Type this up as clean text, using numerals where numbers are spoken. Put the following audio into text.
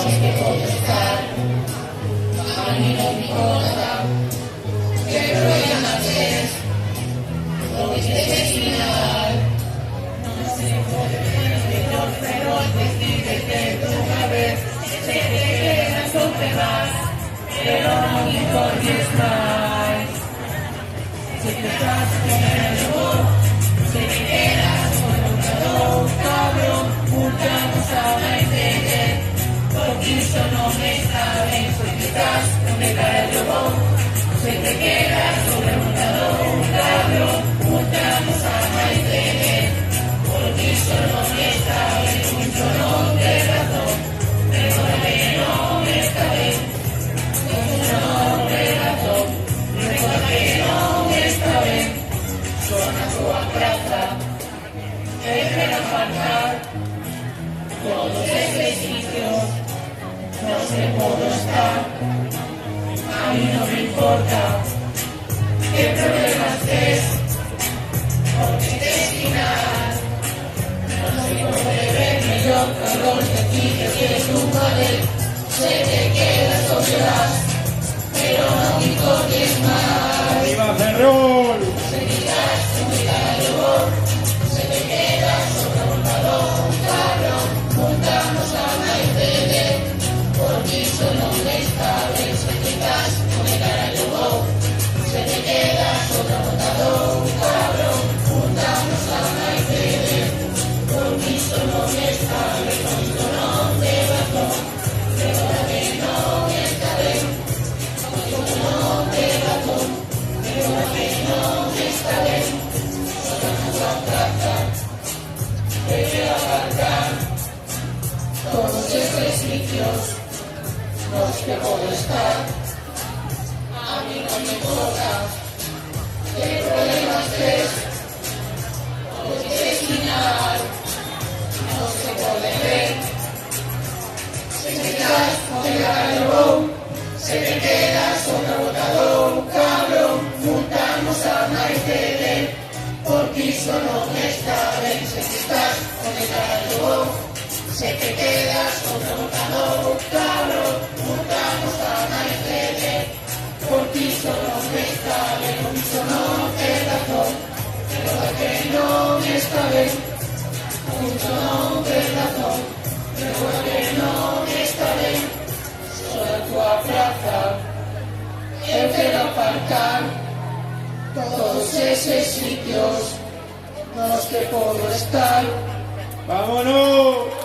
que puedo estar, a mí no me importa qué problemas es, lo que destinar. No se puede ver, pero decídete de una vez, sé que te quedas o te vas, pero no me importes más. Si te estás con el amor, sé que quedas con un cabrón, juntamos a la entender, porque eso no me está bien, soy que estás con el cara de robot, sé que quedas sobre un cabrón, juntamos a la entender, porque eso no me está bien, mucho no te razón, recuerda que no me está bien, mucho no te razón, recuerda que no me está bien, son a tu plaza. Dejen faltar todos esos sitios, no sé puedo estar, a mí no me importa qué problemas es, porque destinar, no se puede ver mejor, perdón, que aquí te quieres un poder, sé que quedas o lloras, pero no me importes más. ¡Arriba Ferrol! Seguirás con mi cara de voz. Se te queda sobremontado un cabrón, juntamos a la entender, porque eso no me está bien, se te estás con el cara de voz. Se te queda sobremontado un cabrón, juntamos a la entender, porque eso no me está bien, porque no te razón, recuerda que no me está bien, porque no te razón, recuerda que no me está bien. Debe aparcar todos esos sitios, los que puedo estar, a mí no me importa qué problemas es, porque destinar, no se puede ver, se te quedas con el árbol, se te queda sobrebotado, cabrón, juntamos a Maestele, porque eso no me está bien, sé que estás con el árbol, se te queda sobrebotado, cabrón, juntamos a Maestele, porque eso no me está bien, porque eso no te razón, recuerda que no me está bien, porque eso no te razón, recuerda que no me está bien, sobre tu plaza, yo quiero aparcar todos esos sitios, en los que puedo estar. ¡Vámonos!